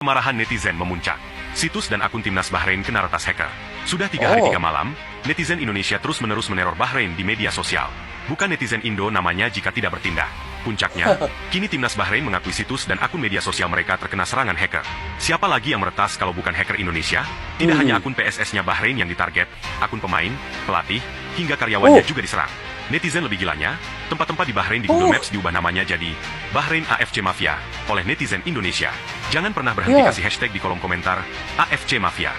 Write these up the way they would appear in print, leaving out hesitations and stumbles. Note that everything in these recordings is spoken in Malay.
Kemarahan netizen memuncak. Situs dan akun timnas Bahrain kena retas hacker. Sudah 3 hari 3 malam, netizen Indonesia terus-menerus meneror Bahrain di media sosial. Bukan netizen Indo namanya jika tidak bertindak. Puncaknya, kini timnas Bahrain mengakui situs dan akun media sosial mereka terkena serangan hacker. Siapa lagi yang meretas kalau bukan hacker Indonesia? Tidak hanya akun PSS-nya Bahrain yang ditarget, akun pemain, pelatih, hingga karyawannya juga diserang. Netizen lebih gilanya, tempat-tempat di Bahrain di Google Maps diubah namanya jadi Bahrain AFC Mafia oleh netizen Indonesia. Jangan pernah berhenti kasih hashtag di kolom komentar AFC Mafia.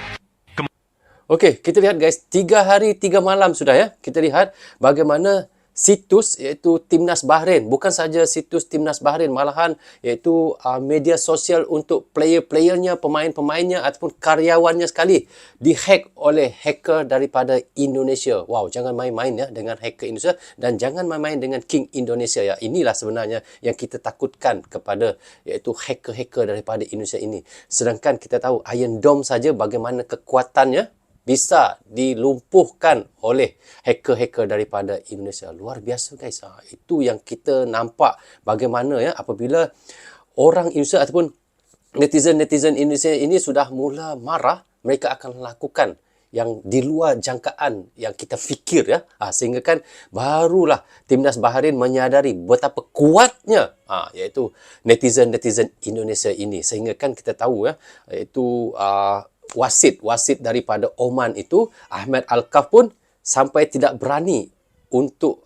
Okey, kita lihat guys, 3 hari 3 malam sudah ya. Kita lihat bagaimana situs iaitu Timnas Bahrain, bukan saja situs Timnas Bahrain, malahan iaitu media sosial untuk player-playernya, pemain-pemainnya ataupun karyawannya sekali dihack oleh hacker daripada Indonesia. Wow, jangan main-main ya dengan hacker Indonesia dan jangan main-main dengan King Indonesia ya. Inilah sebenarnya yang kita takutkan kepada iaitu hacker-hacker daripada Indonesia ini. Sedangkan kita tahu Iron Dome saja bagaimana kekuatannya bisa dilumpuhkan oleh hacker-hacker daripada Indonesia. Luar biasa guys. Itu yang kita nampak bagaimana ya apabila orang Indonesia ataupun netizen-netizen Indonesia ini sudah mula marah, mereka akan lakukan yang di luar jangkaan yang kita fikir ya. Sehingga kan barulah Timnas Bahrain menyadari betapa kuatnya iaitu netizen-netizen Indonesia ini. Sehingga kan kita tahu ya iaitu wasit daripada Oman itu, Ahmad Al-Kaf pun sampai tidak berani untuk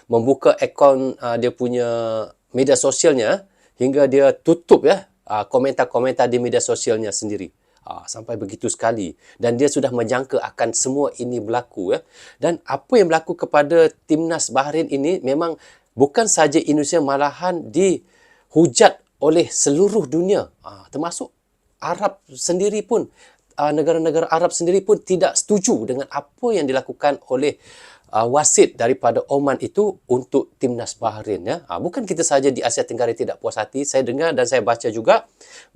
membuka akaun dia punya media sosialnya hingga dia tutup ya komentar-komentar di media sosialnya sendiri. Sampai begitu sekali. Dan dia sudah menjangka akan semua ini berlaku ya. Dan apa yang berlaku kepada Timnas Bahrain ini memang bukan saja Indonesia, malahan dihujat oleh seluruh dunia. Termasuk Arab sendiri pun, negara-negara Arab sendiri pun tidak setuju dengan apa yang dilakukan oleh wasit daripada Oman itu untuk Timnas Bahrain ya. Bukan kita saja di Asia Tenggara tidak puas hati. Saya dengar dan saya baca juga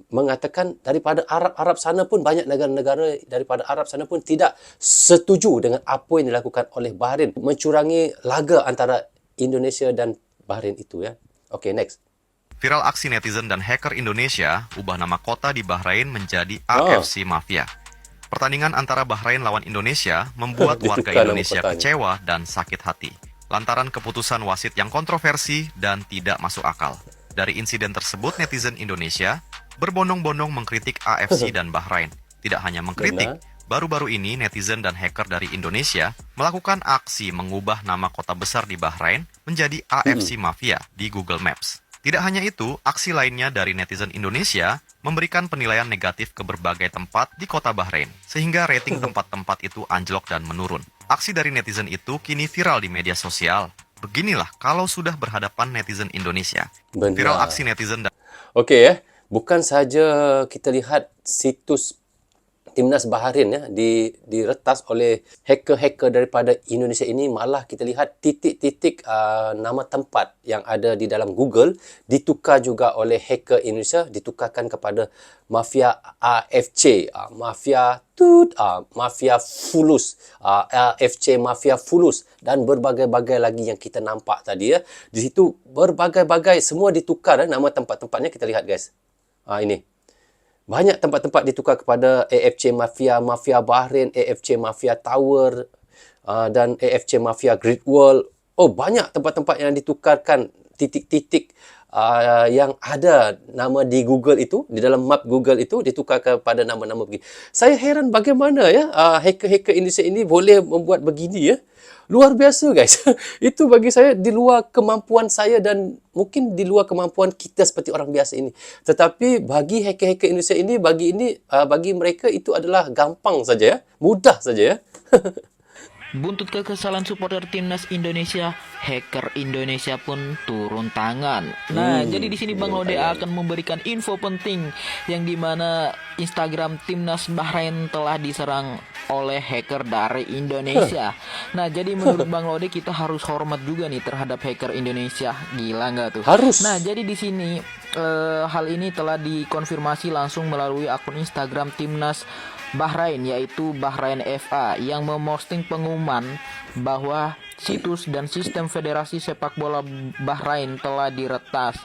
mengatakan daripada Arab sana pun, banyak negara-negara daripada Arab sana pun tidak setuju dengan apa yang dilakukan oleh Bahrain, mencurangi laga antara Indonesia dan Bahrain itu ya. Okay, next. Viral aksi netizen dan hacker Indonesia ubah nama kota di Bahrain menjadi AFC Mafia. Pertandingan antara Bahrain lawan Indonesia membuat warga Indonesia kecewa dan sakit hati lantaran keputusan wasit yang kontroversi dan tidak masuk akal. Dari insiden tersebut, netizen Indonesia berbondong-bondong mengkritik AFC dan Bahrain. Tidak hanya mengkritik, baru-baru ini netizen dan hacker dari Indonesia melakukan aksi mengubah nama kota besar di Bahrain menjadi AFC Mafia di Google Maps. Tidak hanya itu, aksi lainnya dari netizen Indonesia memberikan penilaian negatif ke berbagai tempat di kota Bahrain, sehingga rating tempat-tempat itu anjlok dan menurun. Aksi dari netizen itu kini viral di media sosial. Beginilah kalau sudah berhadapan netizen Indonesia. Benar. Viral aksi netizen dan... Okey ya, bukan saja kita lihat situs Timnas Bahrain ya diretas oleh hacker-hacker daripada Indonesia ini, malah kita lihat titik-titik nama tempat yang ada di dalam Google ditukar juga oleh hacker Indonesia, ditukarkan kepada Mafia AFC, Mafia Mafia Fulus, AFC Mafia Fulus dan berbagai-bagai lagi yang kita nampak tadi ya. Di situ berbagai-bagai semua ditukar nama tempat-tempatnya. Kita lihat guys. Ini. Banyak tempat-tempat ditukar kepada AFC Mafia, Mafia Bahrain, AFC Mafia Tower dan AFC Mafia Great Wall. Banyak tempat-tempat yang ditukarkan, titik-titik yang ada nama di Google itu, di dalam map Google itu ditukar kepada nama-nama begini. Saya heran bagaimana ya hacker-hacker Indonesia ini boleh membuat begini ya. Luar biasa guys. Itu bagi saya di luar kemampuan saya dan mungkin di luar kemampuan kita seperti orang biasa ini. Tetapi bagi hacker-hacker Indonesia ini, bagi mereka itu adalah gampang saja ya, mudah saja ya. Buntut kekesalan supporter Timnas Indonesia, hacker Indonesia pun turun tangan. Nah, jadi di sini Bang Lode akan memberikan info penting yang dimana Instagram Timnas Bahrain telah diserang oleh hacker dari Indonesia. Nah, jadi menurut Bang Lode kita harus hormat juga nih terhadap hacker Indonesia. Gila nggak tuh? Harus. Nah, jadi di sini hal ini telah dikonfirmasi langsung melalui akun Instagram Timnas Bahrain, yaitu Bahrain FA, yang memposting pengumuman bahwa situs dan sistem Federasi Sepak Bola Bahrain telah diretas.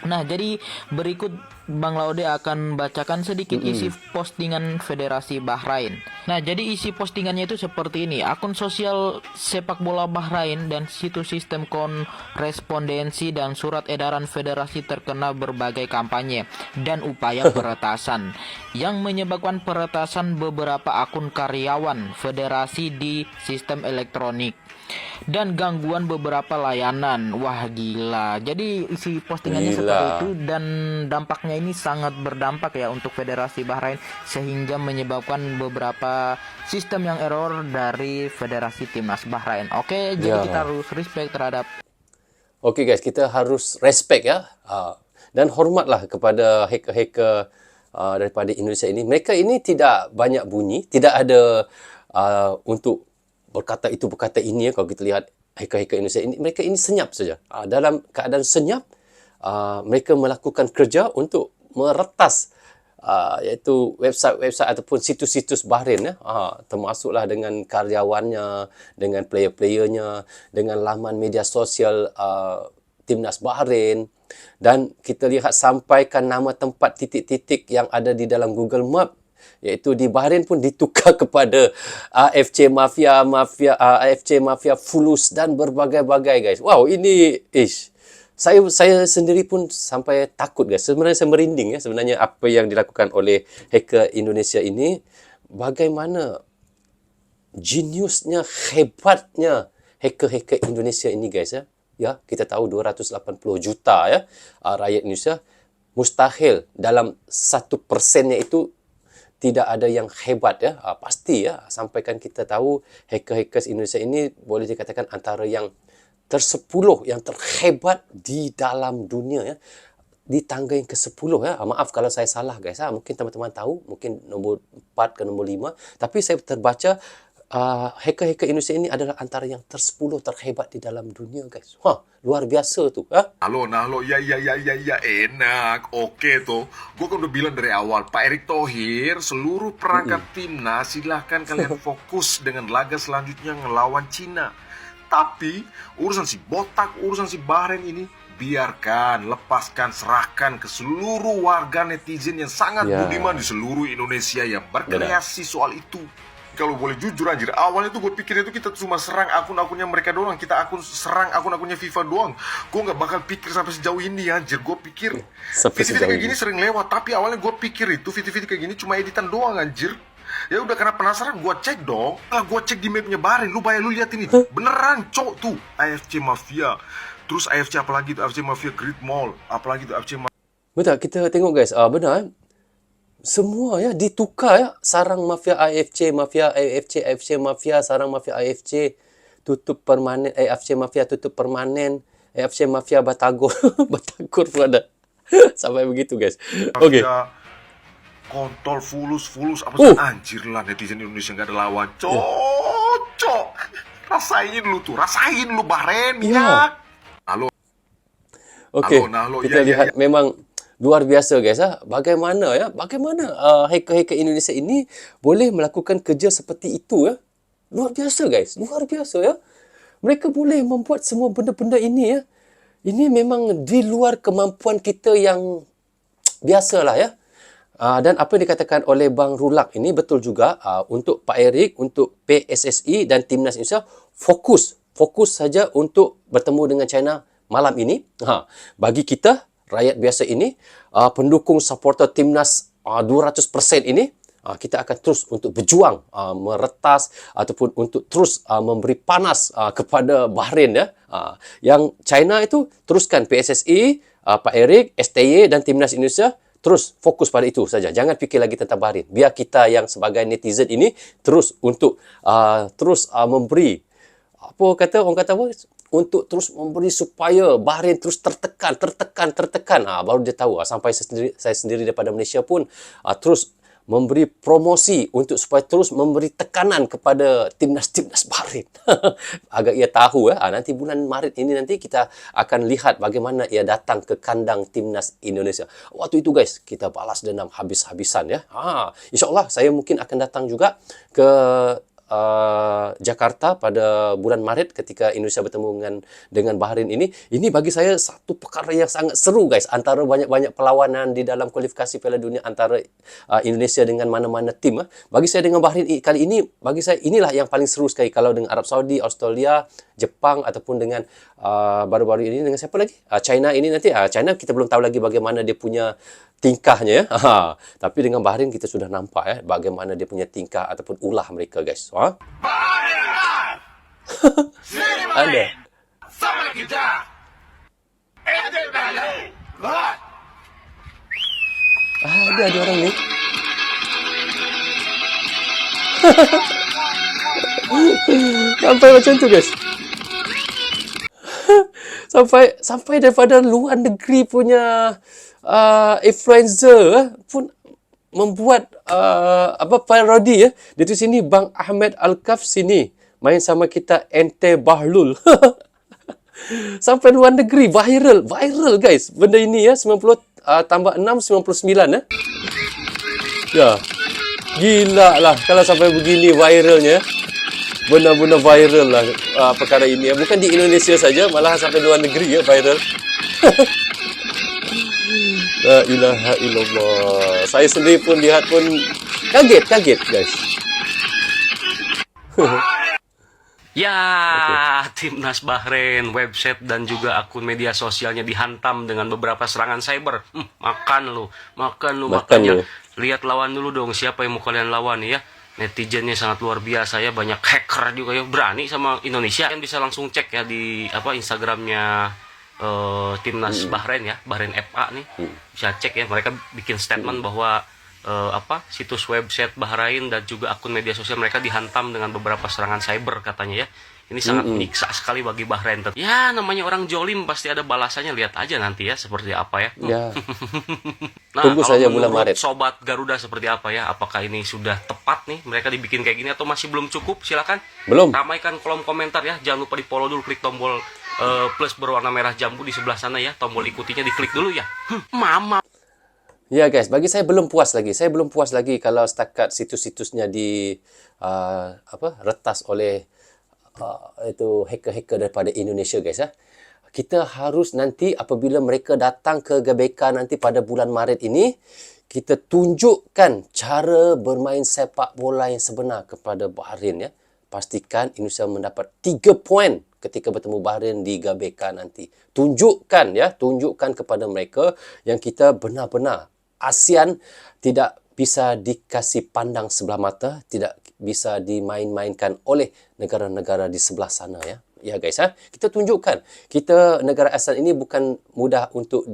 Nah, jadi berikut Bang Laude akan bacakan sedikit isi postingan Federasi Bahrain. Nah, jadi isi postingannya itu seperti ini. Akun sosial sepak bola Bahrain dan situs sistem korespondensi dan surat edaran federasi terkena berbagai kampanye dan upaya peretasan yang menyebabkan peretasan beberapa akun karyawan federasi di sistem elektronik dan gangguan beberapa layanan. Wah, gila. Jadi isi postingannya seperti itu, dan dampaknya ini sangat berdampak ya untuk Federasi Bahrain, sehingga menyebabkan beberapa sistem yang error dari Federasi Timnas Bahrain. Oke, jadi kita harus respect terhadap. Oke guys, kita harus respect ya, dan hormatlah kepada hacker-hacker daripada Indonesia ini. Mereka ini tidak banyak bunyi, tidak ada untuk berkata itu berkata ini ya. Kalau kita lihat hacker-hacker Indonesia ini, mereka ini senyap saja. Dalam keadaan senyap, mereka melakukan kerja untuk meretas iaitu website-website ataupun situs-situs Bahrain ya. Termasuklah dengan karyawannya, dengan player-playernya, dengan laman media sosial Timnas Bahrain. Dan kita lihat sampaikan nama tempat titik-titik yang ada di dalam Google Map, iaitu di Bahrain pun ditukar kepada AFC Mafia Fulus dan berbagai-bagai guys. Wow, ini saya sendiri pun sampai takut guys. Sebenarnya saya merinding ya sebenarnya apa yang dilakukan oleh hacker Indonesia ini. Bagaimana geniusnya, hebatnya hacker-hacker Indonesia ini guys ya. Ya, kita tahu 280 juta ya rakyat Indonesia. Mustahil dalam 1%-nya itu tidak ada yang hebat ya. Pasti ya, sampaikan kita tahu hacker-hackers Indonesia ini boleh dikatakan antara yang tersepuluh, yang terhebat di dalam dunia ya. Di tangga yang ke-10 ya. Maaf kalau saya salah guys. Mungkin teman-teman tahu, mungkin nombor 4 ke nombor 5. Tapi saya terbaca hacker-hacker Indonesia ini adalah antara yang ter-10 terhebat di dalam dunia guys. Luar biasa tuh. Halo, ya, enak. Oke tuh. Gue kan udah bilang dari awal, Pak Erick Thohir, seluruh perangkat timnas silahkan kalian fokus dengan laga selanjutnya ngelawan Cina. Tapi urusan si botak, urusan si Bahrain ini biarkan, lepaskan, serahkan ke seluruh warga netizen yang sangat budiman di seluruh Indonesia yang berkreasi soal itu. Kalau boleh jujur anjir, awalnya tuh gue pikir itu kita cuma serang akun-akunnya mereka doang. Kita serang akun-akunnya FIFA doang. Gue gak bakal pikir sampai sejauh ini anjir. Gue pikir video-video kayak gini sering lewat. Tapi awalnya gue pikir itu video-video kayak gini cuma editan doang anjir. Ya udah, karena penasaran gue cek dong. Gue cek di mapnya Bahrain. Lu lihat ini. Beneran cok tuh AFC Mafia. Terus AFC apalagi tuh, AFC Mafia Great Mall. Apalagi tuh AFC Mafia. Betul, kita tengok guys. Benar. Semua ya ditukar ya. Sarang mafia AFC Mafia, sarang mafia AFC tutup permanen, AFC Mafia tutup permanen, AFC Mafia Batagor. Batagor pun ada. Sampai begitu guys. Oke. Kontol fulus apa sih? Anjir lah, netizen Indonesia gak ada lawan. Cocok. Rasain lu Bahrain minyak. Halo. Oke. Kita lihat memang luar biasa guys. Bagaimana hacker-hacker Indonesia ini boleh melakukan kerja seperti itu ya. Luar biasa guys, luar biasa ya. Mereka boleh membuat semua benda-benda ini ya. Ini memang di luar kemampuan kita yang biasalah ya. Dan apa yang dikatakan oleh Bang Rulak ini betul juga. Untuk Pak Erick, untuk PSSI dan Timnas Indonesia, fokus saja untuk bertemu dengan China malam ini. Bagi kita rakyat biasa ini, pendukung supporter Timnas 200% ini, kita akan terus untuk berjuang, meretas ataupun untuk terus memberi panas kepada Bahrain ya. Yang China itu teruskan PSSI, Pak Erick, STY dan Timnas Indonesia terus fokus pada itu saja. Jangan fikir lagi tentang Bahrain. Biar kita yang sebagai netizen ini terus untuk memberi orang kata untuk terus memberi supaya Bahrain terus tertekan. Baru dia tahu. Sampai saya sendiri daripada Malaysia pun terus memberi promosi untuk supaya terus memberi tekanan kepada timnas Bahrain. Agar ia tahu nanti bulan Maret ini nanti kita akan lihat bagaimana ia datang ke kandang timnas Indonesia. Waktu itu guys, kita balas dendam habis-habisan ya. InsyaAllah saya mungkin akan datang juga ke Jakarta pada bulan Maret ketika Indonesia bertemu dengan Bahrain ini bagi saya satu perkara yang sangat seru guys, antara banyak-banyak perlawanan di dalam kualifikasi Piala Dunia antara Indonesia dengan mana-mana tim. Bagi saya dengan Bahrain kali ini, bagi saya inilah yang paling seru sekali. Kalau dengan Arab Saudi, Australia, Jepang ataupun dengan baru-baru ini dengan siapa lagi? China ini nanti. China kita belum tahu lagi bagaimana dia punya tingkahnya ya. Tapi dengan Bahrain kita sudah nampak ya bagaimana dia punya tingkah ataupun ulah mereka guys. Ada. Ada orang ni. Sampai macam tu guys. sampai daripada luar negeri punya influencer pun membuat parodi ya. Dia tu sini Bang Ahmed Al-Kaf sini main sama kita Ente Bahlul. Sampai luar negeri viral guys. Benda ini ya 90 tambah 6 99 ya. Ya. Gila lah kalau sampai begini viralnya. Benar-benar viral lah perkara ini ya. Bukan di Indonesia saja, malah sampai luar negeri ya viral. La ilaha illallah. Saya sendiri pun lihat pun kaget guys. Ya, Timnas Bahrain, website dan juga akun media sosialnya dihantam dengan beberapa serangan cyber. Makan lu. Makanya lihat lawan dulu dong, siapa yang mau kalian lawan ya. Netizennya sangat luar biasa ya, banyak hacker juga ya, berani sama Indonesia. Kalian bisa langsung cek ya di Instagramnya Timnas Bahrain ya, Bahrain FA nih. Bisa cek ya, mereka bikin statement bahwa situs website Bahrain dan juga akun media sosial mereka dihantam dengan beberapa serangan cyber katanya ya. Ini sangat menyiksa sekali bagi Bahrain. Ya, namanya orang jolim pasti ada balasannya. Lihat aja nanti ya seperti apa ya. Nah, tunggu saja bulan Maret. Sobat Garuda seperti apa ya? Apakah ini sudah tepat nih mereka dibikin kayak gini atau masih belum cukup? Silakan. Belum. Ramaikan kolom komentar ya. Jangan lupa di-follow dulu, klik tombol plus berwarna merah jambu di sebelah sana ya. Tombol ikutinya diklik dulu ya. Mama. Ya guys, bagi saya belum puas lagi. Saya belum puas lagi kalau setakat situs-situsnya di retas oleh itu hacker-hacker daripada Indonesia guys ya. Kita harus nanti apabila mereka datang ke GBK nanti pada bulan Maret ini, kita tunjukkan cara bermain sepak bola yang sebenar kepada Bahrain ya. Pastikan Indonesia mendapat 3 poin ketika bertemu Bahrain di GBK nanti. Tunjukkan kepada mereka yang kita benar-benar ASEAN tidak bisa dikasih pandang sebelah mata, tidak bisa dimain-mainkan oleh negara-negara di sebelah sana ya. Ya guys ya, kita tunjukkan kita negara ASEAN ini bukan mudah untuk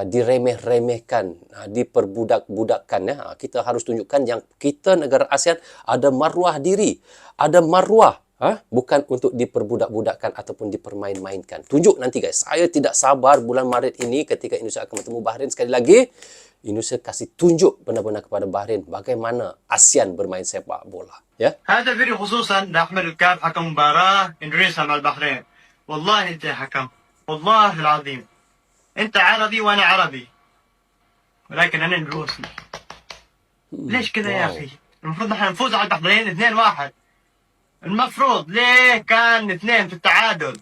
diremeh-remehkan, diperbudak-budakkan ya. Kita harus tunjukkan yang kita negara ASEAN ada maruah diri, ada maruah, bukan untuk diperbudak-budakkan ataupun dipermain-mainkan. Tunjuk nanti guys. Saya tidak sabar bulan Maret ini ketika Indonesia akan bertemu Bahrain sekali lagi. Indonesia kasih tunjuk benar-benar kepada Bahrain bagaimana ASEAN bermain sepak bola ya. هذا الفيديو خصوصا لأحمد الكاف حكم مباراة إندونيسيا مع البحرين. والله أنت حكم، والله العظيم أنت عربي وأنا عربي، ولكن أنا إندونيسي. ليش كذا يا أخي؟ المفروض نحن نفوز على البحرين 2-1. المفروض ليه كان 2 في التعادل؟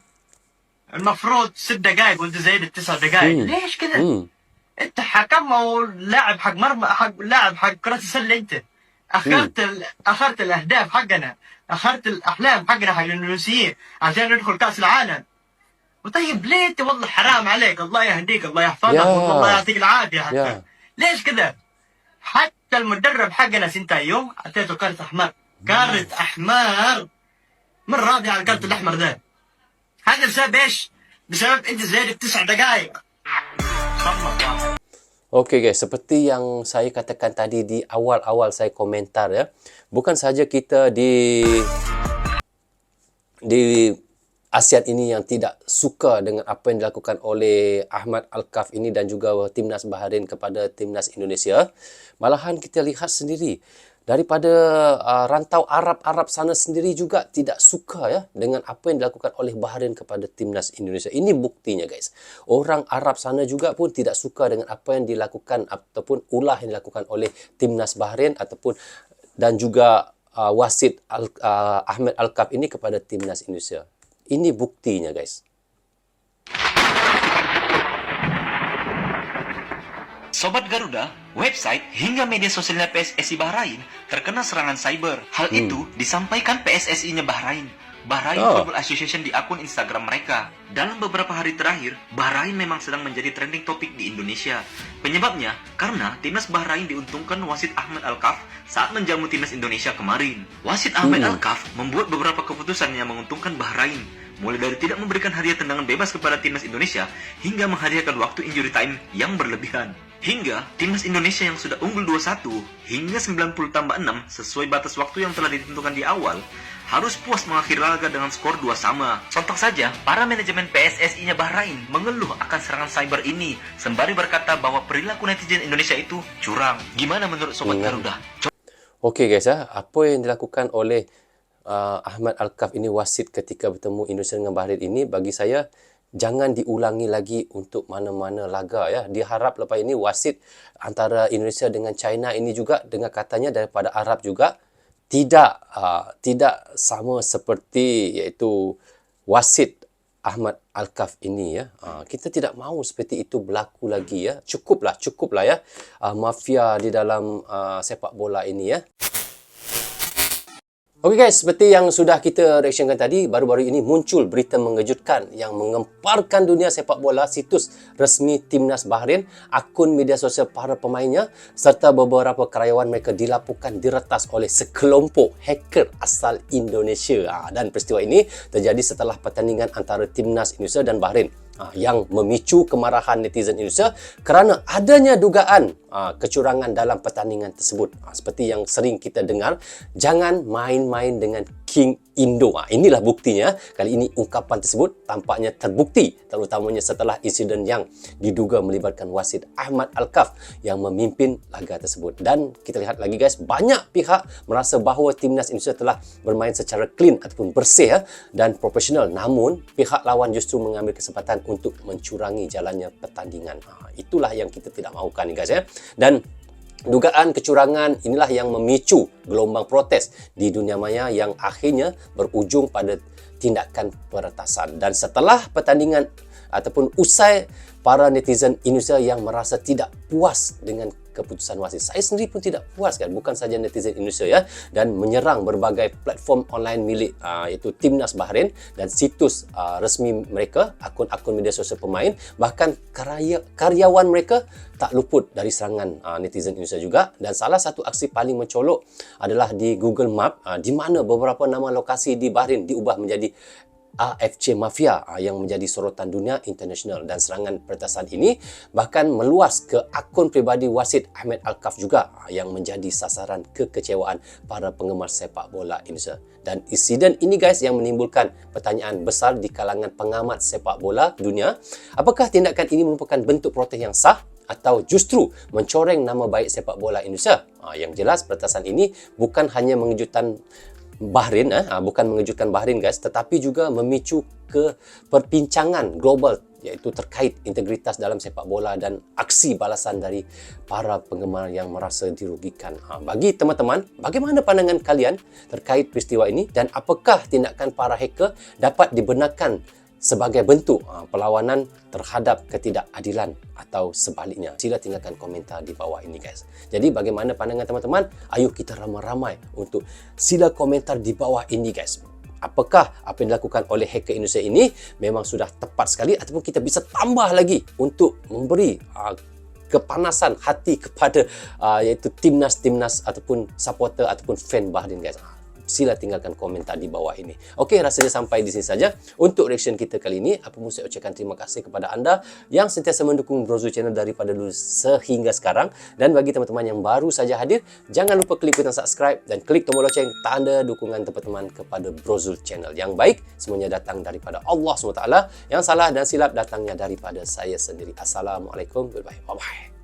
المفروض 6 دقائق وأنت زايد 9 دقائق. ليش كذا؟ انت حكم او لاعب حق مرمى، حق لاعب حق كرة السلة. انت اخرت الاهداف حقنا، اخرت الاحلام حقنا حق الاندونيسيين عشان ندخل كاس العالم. وطيب ليه انت؟ والله حرام عليك. الله يهديك، الله يحفظك، والله يعطيك العافيه. حتى ليش كذا؟ حتى المدرب حقنا سنتايو اعطيته كارت احمر، كارت احمر. من راضي على الكارت الاحمر ذا؟ هذا بسبب ايش؟ بسبب انت زايد 9 دقائق. Okey guys, seperti yang saya katakan tadi di awal-awal saya komentar ya. Bukan saja kita di ASEAN ini yang tidak suka dengan apa yang dilakukan oleh Ahmad Al-Kaf ini dan juga Timnas Bahrain kepada Timnas Indonesia. Malahan kita lihat sendiri daripada rantau Arab sana sendiri juga tidak suka ya dengan apa yang dilakukan oleh Bahrain kepada Timnas Indonesia. Ini buktinya guys. Orang Arab sana juga pun tidak suka dengan apa yang dilakukan ataupun ulah yang dilakukan oleh Timnas Bahrain ataupun dan juga wasit Ahmad Alkaf ini kepada timnas Indonesia. Ini buktinya, guys. Sobat Garuda, website hingga media sosialnya PSSI Bahrain terkena serangan cyber. Hal itu disampaikan PSSI-nya Bahrain Football Association di akun Instagram mereka. Dalam beberapa hari terakhir, Bahrain memang sedang menjadi trending topik di Indonesia. Penyebabnya karena timnas Bahrain diuntungkan wasit Ahmad Alkaf saat menjamu timnas Indonesia kemarin. Wasit Ahmad Alkaf membuat beberapa keputusan yang menguntungkan Bahrain, mulai dari tidak memberikan hadiah tendangan bebas kepada timnas Indonesia hingga menghadiahkan waktu injury time yang berlebihan. Hingga timnas Indonesia yang sudah unggul 2-1 hingga 90 tambah 6 sesuai batas waktu yang telah ditentukan di awal harus puas mengakhiri laga dengan skor 2-2. Contoh saja, para manajemen PSSI-nya Bahrain mengeluh akan serangan cyber ini sembari berkata bahwa perilaku netizen Indonesia itu curang. Gimana menurut Sobat Garuda? Okey guys, apa yang dilakukan oleh Ahmad Alkaf ini, wasit ketika bertemu Indonesia dengan Bahrain ini, bagi saya jangan diulangi lagi untuk mana-mana laga ya. Diharap lepas ini wasit antara Indonesia dengan China ini juga, dengan katanya daripada Arab juga, tidak sama seperti iaitu wasit Ahmad Alkaf ini ya. Kita tidak mahu seperti itu berlaku lagi ya. Cukuplah ya mafia di dalam sepak bola ini ya. Okey guys, seperti yang sudah kita reactionkan tadi, baru-baru ini muncul berita mengejutkan yang mengemparkan dunia sepak bola. Situs resmi Timnas Bahrain, akun media sosial para pemainnya serta beberapa karyawan mereka dilaporkan diretas oleh sekelompok hacker asal Indonesia. Dan peristiwa ini terjadi setelah pertandingan antara Timnas Indonesia dan Bahrain yang memicu kemarahan netizen Indonesia kerana adanya dugaan kecurangan dalam pertandingan tersebut. Seperti yang sering kita dengar, jangan main-main dengan King Indo. Inilah buktinya. Kali ini ungkapan tersebut tampaknya terbukti, terutamanya setelah insiden yang diduga melibatkan wasit Ahmad Alkaf yang memimpin laga tersebut. Dan kita lihat lagi guys, banyak pihak merasa bahawa timnas Indonesia telah bermain secara clean ataupun bersih dan profesional, namun pihak lawan justru mengambil kesempatan untuk mencurangi jalannya pertandingan. Itulah yang kita tidak mahukan guys ya. Dan dugaan kecurangan inilah yang memicu gelombang protes di dunia maya yang akhirnya berujung pada tindakan peretasan. Dan setelah pertandingan ataupun usai, para netizen Indonesia yang merasa tidak puas dengan keputusan wasit. Saya sendiri pun tidak puas kan, bukan saja netizen Indonesia ya, dan menyerang berbagai platform online milik iaitu Timnas Bahrain dan situs resmi mereka, akun-akun media sosial pemain, bahkan karyawan mereka tak luput dari serangan netizen Indonesia juga. Dan salah satu aksi paling mencolok adalah di Google Map, di mana beberapa nama lokasi di Bahrain diubah menjadi AFC Mafia yang menjadi sorotan dunia internasional. Dan serangan peretasan ini bahkan meluas ke akun pribadi wasit Ahmad Alkaf juga yang menjadi sasaran kekecewaan para penggemar sepak bola Indonesia. Dan insiden ini guys yang menimbulkan pertanyaan besar di kalangan pengamat sepak bola dunia. Apakah tindakan ini merupakan bentuk protes yang sah atau justru mencoreng nama baik sepak bola Indonesia? Yang jelas peretasan ini bukan hanya mengejutkan Bahrain, bukan mengejutkan Bahrain guys, tetapi juga memicu ke perbincangan global iaitu terkait integritas dalam sepak bola dan aksi balasan dari para penggemar yang merasa dirugikan. Bagi teman-teman, bagaimana pandangan kalian terkait peristiwa ini dan apakah tindakan para hacker dapat dibenarkan sebagai bentuk perlawanan terhadap ketidakadilan atau sebaliknya? Sila tinggalkan komentar di bawah ini guys. Jadi bagaimana pandangan teman-teman? Ayo kita ramai-ramai untuk sila komentar di bawah ini guys. Apakah apa yang dilakukan oleh hacker Indonesia ini memang sudah tepat sekali, ataupun kita bisa tambah lagi untuk memberi kepanasan hati kepada iaitu timnas ataupun supporter ataupun fan Bahrain guys? Sila tinggalkan komentar di bawah ini. Okey, rasanya sampai di sini saja untuk reaction kita kali ini. Apa pun saya ucapkan terima kasih kepada anda yang sentiasa mendukung Brozul Channel daripada dulu sehingga sekarang. Dan bagi teman-teman yang baru saja hadir, jangan lupa klik butang subscribe dan klik tombol loceng, tanda dukungan teman-teman kepada Brozul Channel. Yang baik semuanya datang daripada Allah SWT, yang salah dan silap datangnya daripada saya sendiri. Assalamualaikum, goodbye, bye-bye.